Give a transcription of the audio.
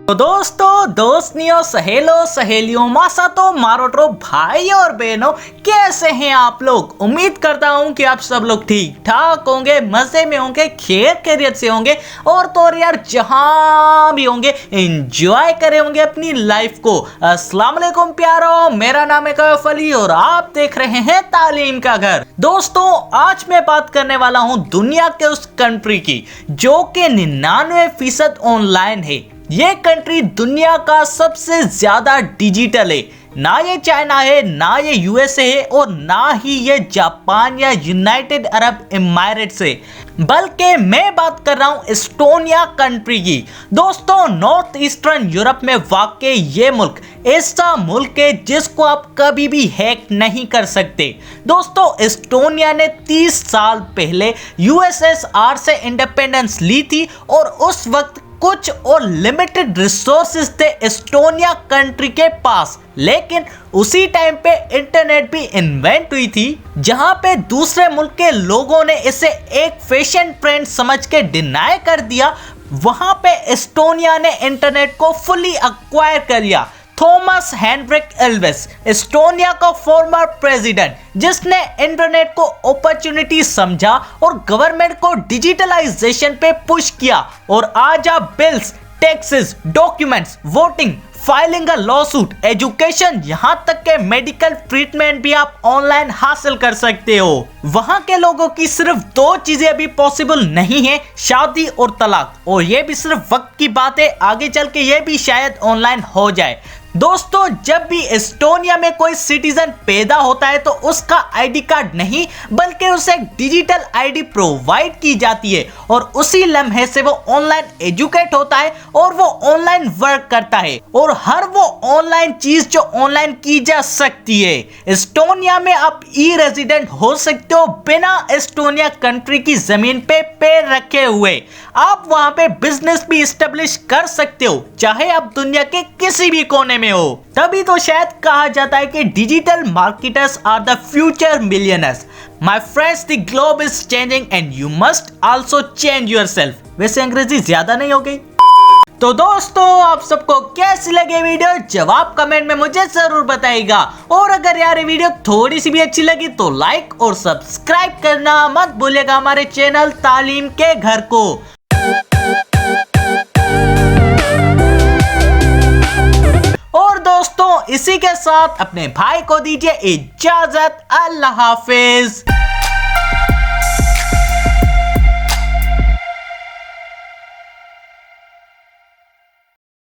तो दोस्तों, दोस्तनियों, सहेलों, सहेलियों, मासातो, मारोटो, भाई और बहनों, कैसे हैं आप लोग। उम्मीद करता हूं कि आप सब लोग ठीक ठाक होंगे, मजे में होंगे, खैर खैरियत से होंगे और तो और यार जहां भी होंगे एंजॉय करे होंगे अपनी लाइफ को। अस्सलाम वालेकुम प्यारो, मेरा नाम है कैफ अली और आप देख रहे हैं तालीम का घर। दोस्तों, आज मैं बात करने वाला हूं दुनिया के उस कंट्री की जो कि 99% ऑनलाइन है। ये कंट्री दुनिया का सबसे ज्यादा डिजिटल है। ना ये चाइना है, ना ये यूएसए है और ना ही ये जापान या यूनाइटेड अरब एमिरेट्स है, बल्कि मैं बात कर रहा हूं एस्टोनिया कंट्री की। दोस्तों, नॉर्थ ईस्टर्न यूरोप में वाक़ ये मुल्क ऐसा मुल्क है जिसको आप कभी भी हैक नहीं कर सकते। दोस्तों, एस्टोनिया ने 30 साल पहले यूएसएसआर से इंडिपेंडेंस ली थी और उस वक्त कुछ और लिमिटेड रिसोर्सेज थे एस्टोनिया कंट्री के पास, लेकिन उसी टाइम पे इंटरनेट भी इन्वेंट हुई थी, जहां पे दूसरे मुल्क के लोगों ने इसे एक फैशन ट्रेंड समझ के डिनाई कर दिया। वहां पे एस्टोनिया ने इंटरनेट को फुली एक्वायर कर लिया। थॉमस हेनरिक एल्वेस, एस्टोनिया का फॉर्मर प्रेसिडेंट, जिसने इंटरनेट को अपॉर्चुनिटी समझा और गवर्नमेंट को डिजिटलाइजेशन पे पुश किया, और आज आप bills, taxes, documents, voting, filing a lawsuit, education, यहां तक के मेडिकल ट्रीटमेंट भी आप ऑनलाइन हासिल कर सकते हो। वहां के लोगों की सिर्फ 2 चीजें अभी पॉसिबल नहीं है, शादी और तलाक, और ये भी सिर्फ वक्त की बात है, आगे चल के ये भी शायद ऑनलाइन हो जाए। दोस्तों, जब भी एस्टोनिया में कोई सिटीजन पैदा होता है तो उसका आईडी कार्ड नहीं बल्कि उसे डिजिटल आईडी प्रोवाइड की जाती है, और उसी लम्हे से वो ऑनलाइन एजुकेट होता है और वो ऑनलाइन वर्क करता है, और हर वो ऑनलाइन चीज जो ऑनलाइन की जा सकती है। एस्टोनिया में आप ई रेजिडेंट हो सकते हो बिना एस्टोनिया कंट्री की जमीन पे पैर रखे हुए। आप वहां पे बिजनेस भी एस्टेब्लिश कर सकते हो, चाहे आप दुनिया के किसी भी कोने में हो। तभी तो शायद कहा जाता है कि digital marketers are the future millionaires. My friends, the globe is changing and you must also change yourself. वैसे अंग्रेजी ज्यादा नहीं हो गई? तो दोस्तों, आप सबको कैसी लगी वीडियो, जवाब कमेंट में मुझे जरूर बताइएगा। और अगर यार ये वीडियो थोड़ी सी भी अच्छी लगी तो लाइक और सब्सक्राइब करना मत भूलिएगा हमारे चैनल तालीम के घर को। और दोस्तों, इसी के साथ अपने भाई को दीजिए इजाजत। अल्लाह हाफिज।